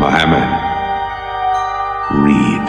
Muhammad, read.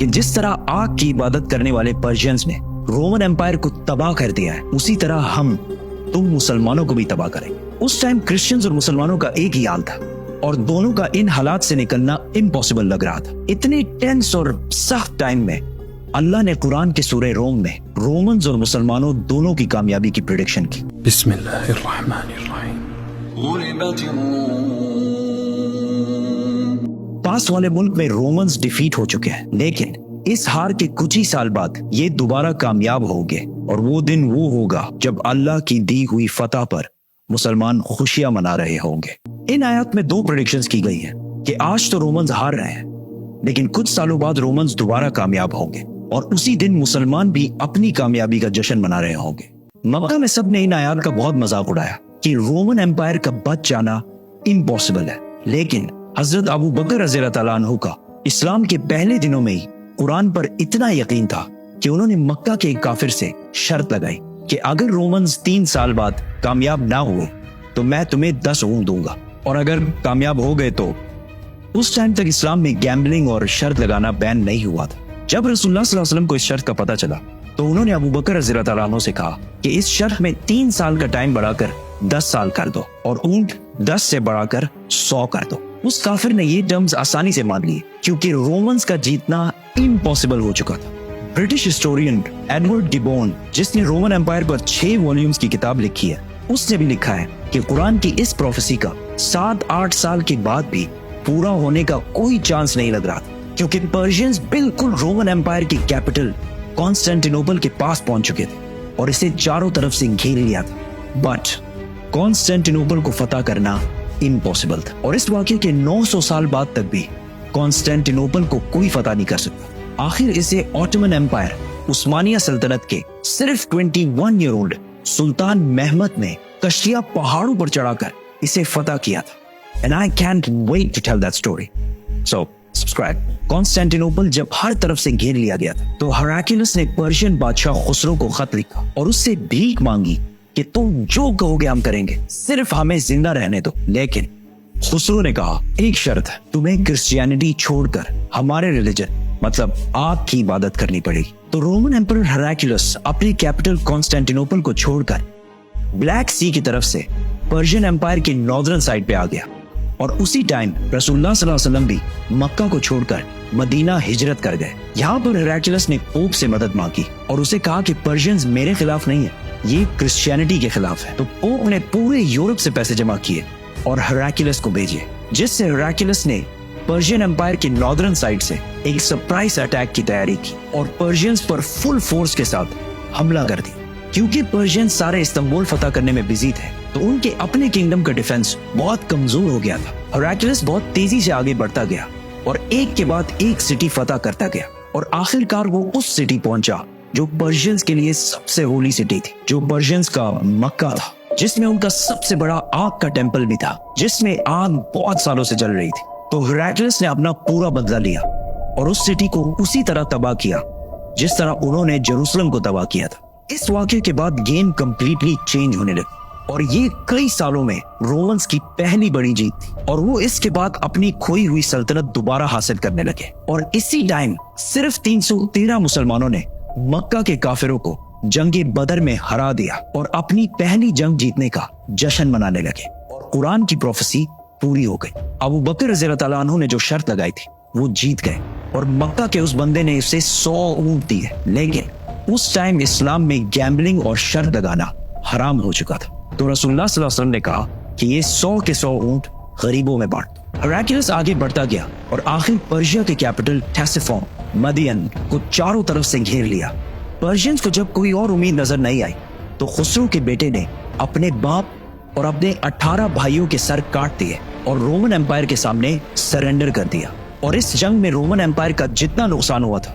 کہ جس طرح آگ کی عبادت کرنے والے پرشینز نے رومن امپائر کو تباہ کر دیا ہے، اسی طرح ہم تم مسلمانوں کو بھی تباہ کریں گے۔ اس ٹائم کرسچنز اور مسلمانوں کا ایک ہی حال تھا اور دونوں کا ان حالات سے نکلنا امپاسبل لگ رہا تھا۔ اتنے ٹینس اور سخت ٹائم میں اللہ نے قرآن کے سورہ روم میں رومنز اور مسلمانوں دونوں کی کامیابی کی پریڈکشن کی۔ بسم اللہ الرحمن الرحیم۔ غلبت الروم۔ پاس والے ملک میں رومنز ڈیفیٹ ہو چکے ہیں، لیکن اس ہار کے کچھ ہی سال بعد یہ دوبارہ کامیاب ہو گئے، اور وہ دن وہ ہوگا جب اللہ کی دی ہوئی فتح پر مسلمان خوشیاں منا رہے ہوں گے۔ ان آیات میں 2 پریڈکشنز کی گئی ہیں کہ آج تو رومنز ہار رہے ہیں، لیکن کچھ سالوں بعد رومنز دوبارہ کامیاب ہوں گے، اور اسی دن مسلمان بھی اپنی کامیابی کا جشن منا رہے ہوں گے۔ مکہ میں سب نے ان آیات کا بہت مذاق اڑایا کہ رومن امپائر کا بچ جانا امپاسبل ہے، لیکن حضرت ابو بکر رضی اللہ تعالیٰ عنہ کا اسلام کے پہلے دنوں میں ہی قرآن پر اتنا یقین تھا کہ انہوں نے مکہ کے ایک کافر سے شرط لگائی کہ اگر رومنز 3 سال بعد کامیاب نہ ہوئے تو میں تمہیں 10 اونٹ دوں گا، اور اگر کامیاب ہو گئے تو اس ٹائم تک اسلام میں گیمبلنگ اور شرط لگانا بین نہیں ہوا تھا۔ جب رسول اللہ صلی اللہ علیہ وسلم کو اس شرط کا پتہ چلا تو انہوں نے ابو بکر رضی اللہ تعالیٰ عنہ سے کہا کہ اس شرط میں 3 سال کا ٹائم بڑھا کر 10 سال کر دو، اور اونٹ 10 سے بڑھا کر 100 کر دو۔ اس کافر نے یہ ٹرمز آسانی سے مان لیے کیونکہ رومنز کا جیتنا امپاسبل ہو چکا تھا۔ برٹش ہسٹورین ایڈورڈ گیبون، جس نے رومن امپائر پر 6 والیومز کی کتاب لکھی ہے، اس نے بھی لکھا ہے کہ قرآن کی اس پروفیسی کا 7-8 سال کے بعد بھی پورا ہونے کا کوئی چانس نہیں لگ رہا تھا، کیونکہ پرشینز بالکل رومن امپائر کی کیپٹل کانسٹینٹینوپل کے پاس پہنچ چکے تھے اور اسے چاروں طرف سے گھیر لیا تھا، بٹ کانسٹینٹینوپل کو فتح کرنا امپاسبل تھا، اور اس واقعے کے 900 سال بعد تک بھی کانسٹینٹینوپل کو کوئی فتح نہیں کر سکتا۔ آخر اسے آٹومن امپائر عثمانیہ سلطنت کے صرف 21 ایئر اولڈ سلطان محمد نے کشتیاں پہاڑوں پر چڑھا کر اسے فتح کیا تھا۔ And I can't wait to tell that story. So, subscribe. کانسٹینٹینوپل جب ہر طرف سے گھیر لیا گیا تھا تو ہراکلیس نے پرشین بادشاہ خسرو کو خط لکھا اور اس سے بھیک مانگی کہ تم جو کہو گے ہم کریں گے، صرف ہمیں زندہ رہنے دو۔ لیکن خسرو نے کہا ایک شرط ہے، تمہیں کرسچینٹی چھوڑ کر ہمارے ریلیجن مطلب آپ کی عبادت کرنی پڑے گی۔ تو رومن ایمپرر ہراکلیس اپنی کیپٹل کانسٹینٹینوپل کو چھوڑ کر بلیک سی کی طرف سے پرشین امپائر کی ناردرن سائڈ پہ آ گیا، اور اسی ٹائم رسول اللہ صلی اللہ علیہ وسلم بھی مکہ کو چھوڑ کر مدینہ ہجرت کر گئے۔ یہاں پر ہراکلیس نے پوپ سے مدد مانگی اور اسے کہا کہ پرشینز میرے خلاف نہیں ہے، یہ کرسچینٹی کے خلاف ہے۔ تو پوپ نے پورے یورپ سے پیسے جمع کیے اور ہراکلیس کو بھیجے، جس سے ہراکلیس نے پرشین امپائر کی ناردرن سائڈ سے ایک سرپرائز اٹیک کی تیاری کی اور پرشینز پر فل فورس کے ساتھ حملہ کر دی۔ کیونکہ پرشینز سارے استنبول فتح کرنے میں بزی تھے تو ان کے اپنے کنگڈم کا ڈیفنس بہت کمزور ہو گیا تھا۔ ہراکلیس بہت تیزی سے آگے بڑھتا گیا اور ایک کے بعد ایک سٹی فتح کرتا گیا، اور آخر کار وہ اس سٹی پہنچا جو پرشینز کے لیے سب سے ہولی سٹی تھی، جو پرشینز کا مکہ تھا، جس میں ان کا سب سے بڑا آگ کا ٹیمپل بھی تھا، جس میں آگ بہت سالوں سے جل رہی تھی۔ تو ہراکلیس نے اپنا پورا بدلہ لیا اور اس سٹی کو اسی طرح تباہ کیا جس طرح انہوں نے جیروسلم کو تباہ کیا تھا۔ اس واقعے کے بعد گیم کمپلیٹلی چینج ہونے لگی، اور یہ کئی سالوں میں رومنز کی پہلی بڑی جیت تھی، اور وہ اس کے بعد اپنی کھوئی ہوئی سلطنت دوبارہ حاصل کرنے لگے۔ اور اسی ٹائم صرف 313 مسلمانوں نے مکہ کے کافروں کو جنگ بدر میں ہرا دیا اور اپنی پہلی جنگ جیتنے کا جشن منانے لگے، اور قرآن کی پروفیسی پوری ہو گئی۔ ابو بکر رضی اللہ تعالیٰ عنہ نے جو شرط لگائی تھی وہ جیت گئے، اور مکہ کے اس بندے نے اسے 100 اونٹ دیے، لیکن اس ٹائم اسلام میں گیمبلنگ اور شرط لگانا حرام ہو چکا تھا۔ تو رسول اللہ صلی اللہ علیہ وسلم نے کہا کہ یہ 100 کے 100 اونٹ غریبوں میں بانٹ دو۔ ہراکلیس آگے بڑھتا گیا اور آخر پرشیا کے کیپٹل ٹیسیفون مدین کو چاروں طرف سے گھیر لیا۔ پرشینز کو جب کوئی اور امید نظر نہیں آئی تو خسرو کے بیٹے نے اپنے باپ اور اپنے 18 بھائیوں کے سر کاٹ دیے اور رومن امپائر کے سامنے سرنڈر کر دیا، اور اس جنگ میں رومن امپائر کا جتنا نقصان ہوا تھا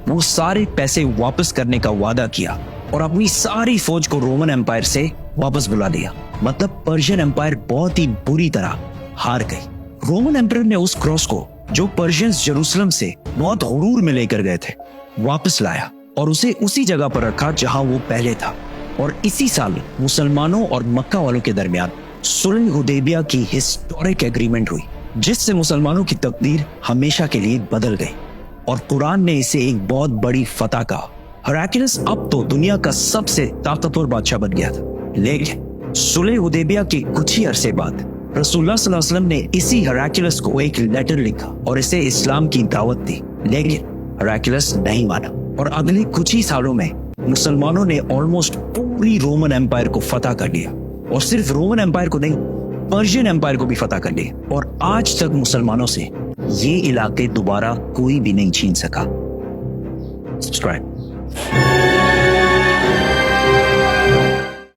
وہ سارے پیسے واپس کرنے کا وعدہ کیا اور اپنی ساری فوج کو رومن امپائر سے واپس بلا لیا۔ مطلب پرشین امپائر بہت ہی بری طرح ہار گئی۔ رومن امپائر نے اس کراس کو جو پرشینز جیروسلم سے بہت غرور میں لے کر گئے تھے واپس لایا اور اسے اسی جگہ پر رکھا جہاں وہ پہلے تھا، اور اسی سال مسلمانوں اور مکہ والوں کے درمیان صلح حدیبیہ کی ہسٹورک ایگریمنٹ ہوئی، جس سے مسلمانوں کی تقدیر ہمیشہ کے لیے بدل گئی۔ اور قرآن نے اسے ایک بہت بڑی فتح کہا۔ ہراکلس اب تو دنیا کا سب سے طاقتور بادشاہ بن گیا تھا، لیکن صلح حدیبیہ کے کچھ ہی عرصے بعد رسول اللہ صلی اللہ علیہ وسلم نے اسی ہراکلس کو ایک لیٹر لکھا اور اسے اسلام کی دعوت دی، لیکن ہراکلس نہیں مانا اور اگلے کچھ ہی سالوں میں مسلمانوں نے آلموسٹ پوری رومن ایمپائر کو فتح کر لیا، اور صرف رومن ایمپائر کو نہیں، پرشین ایمپائر کو بھی فتح کر لیا، اور آج تک مسلمانوں سے یہ علاقے دوبارہ کوئی بھی نہیں چھین سکا۔ سبسکرائب